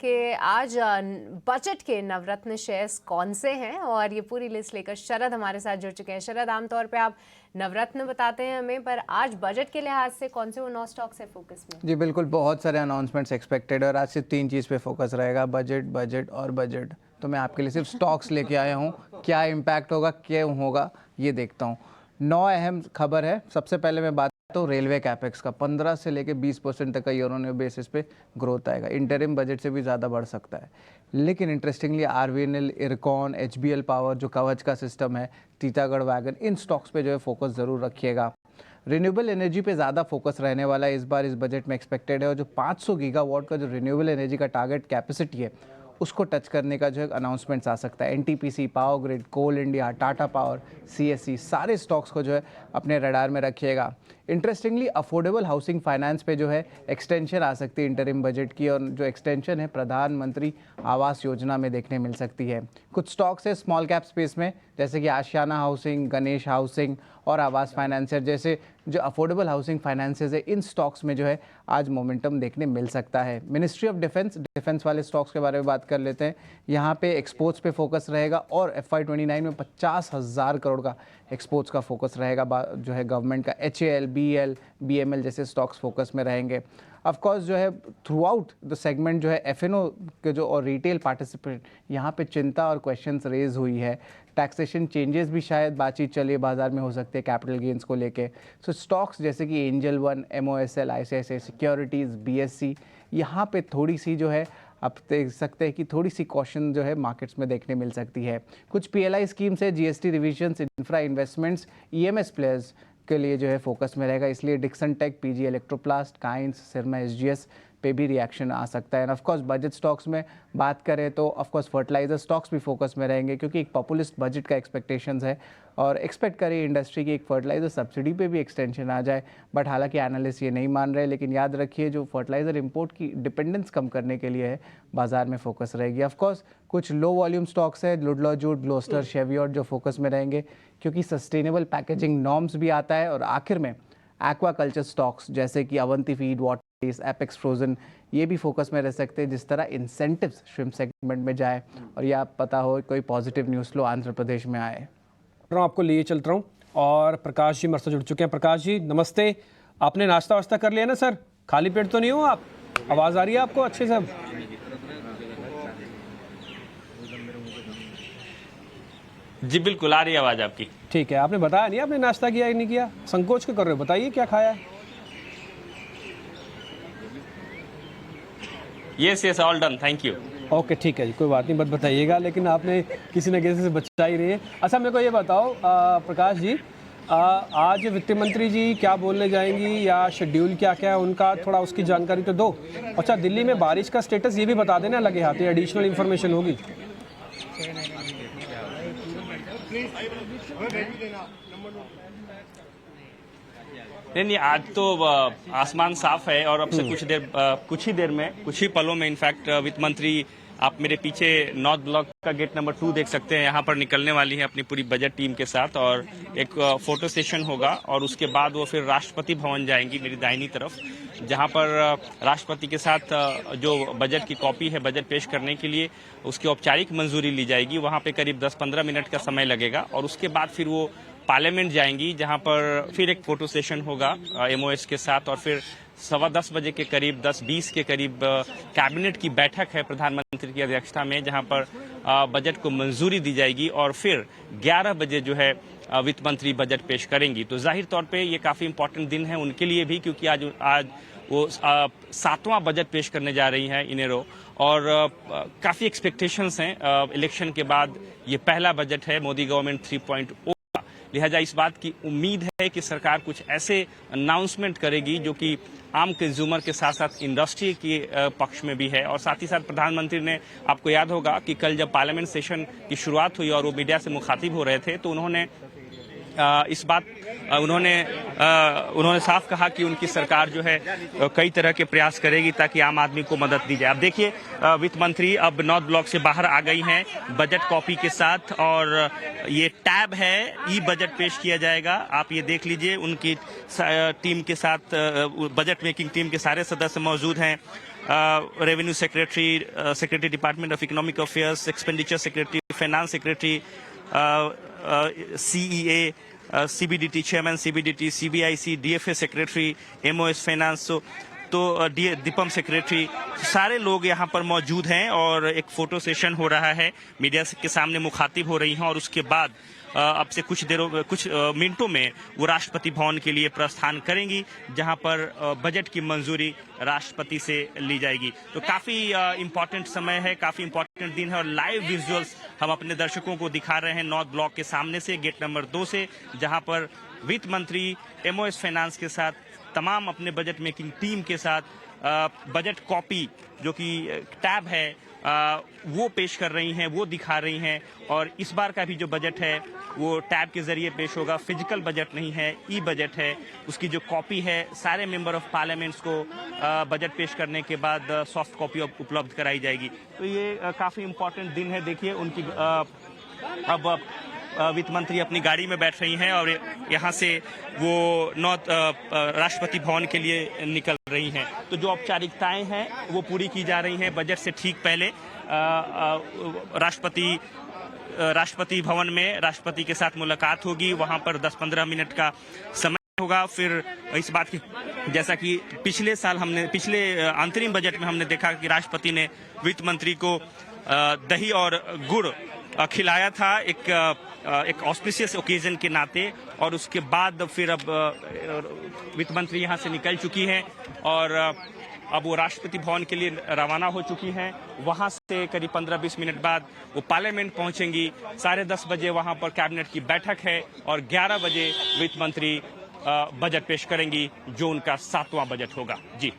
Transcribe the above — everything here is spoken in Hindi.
कि आज बजट के नवरत्न शेयर्स कौन से हैं और ये पूरी लिस्ट लेकर शरद हमारे साथ जुड़ चुके हैं। शरद, आमतौर पे आप नवरत्न बताते हैं हमें, पर आज बजट के लिहाज से कौन से वो 9 स्टॉक्स है फोकस में? जी बिल्कुल, बहुत सारे अनाउंसमेंट्स एक्सपेक्टेड है और आज सिर्फ 3 चीज़ पे फोकस रहेगा, बजट बजट और बजट। तो मैं आपके लिए सिर्फ स्टॉक्स लेके आया हूँ, क्या इम्पैक्ट होगा, क्यों होगा, ये देखता हूँ। 9 अहम खबर है। सबसे पहले मैं बात तो रेलवे कैपेक्स का 15 से लेकर 20% तक का ईयर ऑन ईयर बेसिस पे ग्रोथ आएगा। इंटरिम बजट से भी ज़्यादा बढ़ सकता है। लेकिन interestingly RVNL, IRCON, HBL power, जो कवच का सिस्टम है, टीटागढ़ वैगन, इन स्टॉक्स पे जो है फोकस ज़रूर रखिएगा। रिन्यूएबल एनर्जी पे ज़्यादा फोकस रहने वाला है इस बार, इस बजट में एक्सपेक्टेड है। और जो 500 गीगावाट का जो रिन्यूएबल एनर्जी का टारगेट कैपेसिटी है, उसको टच करने का जो है अनाउंसमेंट्स आ सकता है। एनटीपीसी, पावर ग्रिड, कोल इंडिया, टाटा पावर, सीएससी, सारे स्टॉक्स को जो है अपने रडार में रखिएगा। इंटरेस्टिंगली अफोर्डेबल हाउसिंग फाइनेंस पे जो है एक्सटेंशन आ सकती है इंटरिम बजट की, और जो एक्सटेंशन है प्रधानमंत्री आवास योजना में देखने मिल सकती है। कुछ स्टॉक्स है स्मॉल कैप स्पेस में, जैसे कि आशियाना हाउसिंग, गणेश हाउसिंग और आवास फाइनेंसर जैसे जो अफोर्डेबल हाउसिंग फाइनेंसेस है, इन स्टॉक्स में जो है आज मोमेंटम देखने मिल सकता है। मिनिस्ट्री ऑफ डिफेंस वाले स्टॉक्स के बारे में बात कर लेते हैं। यहाँ पे एक्सपोर्ट्स पे फोकस रहेगा और FY29 में 50,000 करोड़ का एक्सपोर्ट्स का फोकस रहेगा जो है गवर्नमेंट का। HAL, BEL, BML जैसे स्टॉक्स फोकस में रहेंगे। ऑफ कोर्स जो है थ्रू आउट द सेगमेंट जो है FNO के जो और रिटेल पार्टिसिपेंट, यहाँ पे चिंता और क्वेश्चंस रेज हुई है। टैक्सेशन चेंजेस भी शायद बातचीत चलिए बाजार में हो सकते हैं कैपिटल गेन्स को लेके। सो स्टॉक्स जैसे कि angel one, MOSL, ICICI securities, BSC, यहाँ पे थोड़ी सी जो है आप देख सकते हैं कि थोड़ी सी कॉशन जो है मार्केट्स में देखने मिल सकती है। कुछ PLI स्कीम्स है, GST revisions, infra investments, EMS players के लिए जो है फोकस में रहेगा। इसलिए Dixon tech, PG Electroplast, Kaynes, Syrma SGS पे भी रिएक्शन आ सकता है। एंड ऑफकोर्स बजट स्टॉक्स में बात करें तो ऑफकोर्स फर्टिलाइजर स्टॉक्स भी फोकस में रहेंगे, क्योंकि एक पॉपुलिस्ट बजट का एक्सपेक्टेशंस है और एक्सपेक्ट करें इंडस्ट्री की एक फर्टिलाइजर सब्सिडी पे भी एक्सटेंशन आ जाए। बट हालांकि एनालिस्ट ये नहीं मान रहे। लेकिन याद रखिए, जो फर्टिलाइजर इंपोर्ट की डिपेंडेंस कम करने के लिए है, बाजार में फोकस रहेगी। ऑफकोर्स कुछ लो वॉल्यूम स्टॉक्स है, लुडलॉ जूट, ग्लोस्टर, शेवियट जो फोकस में रहेंगे, क्योंकि सस्टेनेबल पैकेजिंग नॉर्म्स भी आता है। और आखिर में एक्वाकल्चर स्टॉक्स जैसे कि Avanti feed, water, apex frozen, ये भी फोकस में रह सकते हैं, जिस तरह इंसेंटिव्स श्रिम्प सेगमेंट में जाए और ये आप पता हो कोई positive news flow Andhra Pradesh में आए। आपको लिए चलता हूँ और प्रकाश जी मेरे से जुड़ चुके हैं। प्रकाश जी नमस्ते, आपने नाश्ता वास्ता कर लिया ना सर? खाली पेट तो नहीं हो आप? आवाज़ आ रही है आपको अच्छे से? जी बिल्कुल आ रही है आवाज़ आपकी। ठीक है, आपने बताया नहीं आपने नाश्ता किया या नहीं किया, संकोच क्यों कर रहे हो? बताइए क्या खाया है? Yes all done, thank you. Okay ठीक है जी, कोई बात नहीं, बस बताइएगा। लेकिन आपने किसी न किसी से बचा ही रही है। अच्छा मेरे को ये बताओ प्रकाश जी, आज वित्त मंत्री जी क्या बोलने जाएंगी या शेड्यूल क्या क्या है उनका, थोड़ा उसकी जानकारी तो दो। अच्छा दिल्ली में बारिश का स्टेटस ये भी बता देना लगे हाथ, ये एडिशनल इन्फॉर्मेशन होगी। नहीं, आज तो आसमान साफ है और अब से कुछ ही पलों में इनफैक्ट वित्त मंत्री, आप मेरे पीछे नॉर्थ ब्लॉक का गेट नंबर 2 देख सकते हैं, यहाँ पर निकलने वाली है अपनी पूरी बजट टीम के साथ और एक फोटो सेशन होगा। और उसके बाद वो फिर राष्ट्रपति भवन जाएंगी मेरी दाहिनी तरफ, जहाँ पर राष्ट्रपति के साथ जो बजट की कॉपी है बजट पेश करने के लिए उसकी औपचारिक मंजूरी ली जाएगी। वहाँ पे करीब 10-15 मिनट का समय लगेगा और उसके बाद फिर वो पार्लियामेंट जाएंगी, जहां पर फिर एक फोटो सेशन होगा MOS के साथ। और फिर 10:15 बजे के करीब, 10:20 के करीब कैबिनेट की बैठक है प्रधानमंत्री की अध्यक्षता में, जहां पर बजट को मंजूरी दी जाएगी और फिर 11 बजे जो है वित्त मंत्री बजट पेश करेंगी। तो जाहिर तौर पे ये काफ़ी इंपॉर्टेंट दिन है उनके लिए भी, क्योंकि आज वो 7वां बजट पेश करने जा रही हैं इनेरो। और काफ़ी एक्सपेक्टेशंस हैं इलेक्शन के बाद, ये पहला बजट है मोदी गवर्नमेंट 3.0, लिहाजा इस बात की उम्मीद है कि सरकार कुछ ऐसे अनाउंसमेंट करेगी जो कि आम कंज्यूमर के साथ साथ इंडस्ट्री के पक्ष में भी है। और साथ ही साथ प्रधानमंत्री ने, आपको याद होगा कि कल जब पार्लियामेंट सेशन की शुरुआत हुई और वो मीडिया से मुखातिब हो रहे थे, तो उन्होंने साफ कहा कि उनकी सरकार जो है कई तरह के प्रयास करेगी ताकि आम आदमी को मदद दी जाए। अब देखिए वित्त मंत्री अब नॉर्थ ब्लॉक से बाहर आ गई हैं बजट कॉपी के साथ, और ये टैब है, ई बजट पेश किया जाएगा। आप ये देख लीजिए, उनकी टीम के साथ बजट मेकिंग टीम के सारे सदस्य मौजूद हैं। Revenue secretary department of economic affairs, expenditure secretary, finance secretary, CEA, CBDT chairman, CBDT, CBIC, DFA secretary, MOS finance, तो दीपम सेक्रेटरी, सारे लोग यहाँ पर मौजूद हैं और एक फोटो सेशन हो रहा है, मीडिया के सामने मुखातिब हो रही हैं और उसके बाद अब से कुछ मिनटों में वो राष्ट्रपति भवन के लिए प्रस्थान करेंगी, जहां पर बजट की मंजूरी राष्ट्रपति से ली जाएगी। तो काफ़ी इम्पोर्टेंट समय है, काफ़ी इम्पोर्टेंट दिन है और लाइव विजुअल्स हम अपने दर्शकों को दिखा रहे हैं नॉर्थ ब्लॉक के सामने से, गेट नंबर 2 से, जहां पर वित्त मंत्री MOS फाइनेंस के साथ, तमाम अपने बजट मेकिंग टीम के साथ बजट कॉपी जो कि टैब है वो पेश कर रही हैं, वो दिखा रही हैं। और इस बार का भी जो बजट है वो टैब के जरिए पेश होगा, फिजिकल बजट नहीं है, ई बजट है। उसकी जो कॉपी है सारे मेंबर ऑफ पार्लियामेंट्स को बजट पेश करने के बाद सॉफ्ट कॉपी उपलब्ध कराई जाएगी। तो ये काफ़ी इम्पोर्टेंट दिन है। देखिए उनकी अब वित्त मंत्री अपनी गाड़ी में बैठ रही हैं और यहाँ से वो राष्ट्रपति भवन के लिए निकल रही हैं। तो जो औपचारिकताएं हैं वो पूरी की जा रही हैं। बजट से ठीक पहले राष्ट्रपति भवन में राष्ट्रपति के साथ मुलाकात होगी, वहाँ पर 10-15 मिनट का समय होगा। फिर इस बात की, जैसा कि पिछले अंतरिम बजट में हमने देखा कि राष्ट्रपति ने वित्त मंत्री को दही और गुड़ खिलाया था एक ऑस्पिशियस ओकेजन के नाते, और उसके बाद फिर अब वित्त मंत्री यहाँ से निकल चुकी हैं और अब वो राष्ट्रपति भवन के लिए रवाना हो चुकी हैं। वहाँ से करीब 15-20 मिनट बाद वो पार्लियामेंट पहुँचेंगी। 10:30 बजे वहाँ पर कैबिनेट की बैठक है और 11 बजे वित्त मंत्री बजट पेश करेंगी, जो उनका 7वां बजट होगा। जी।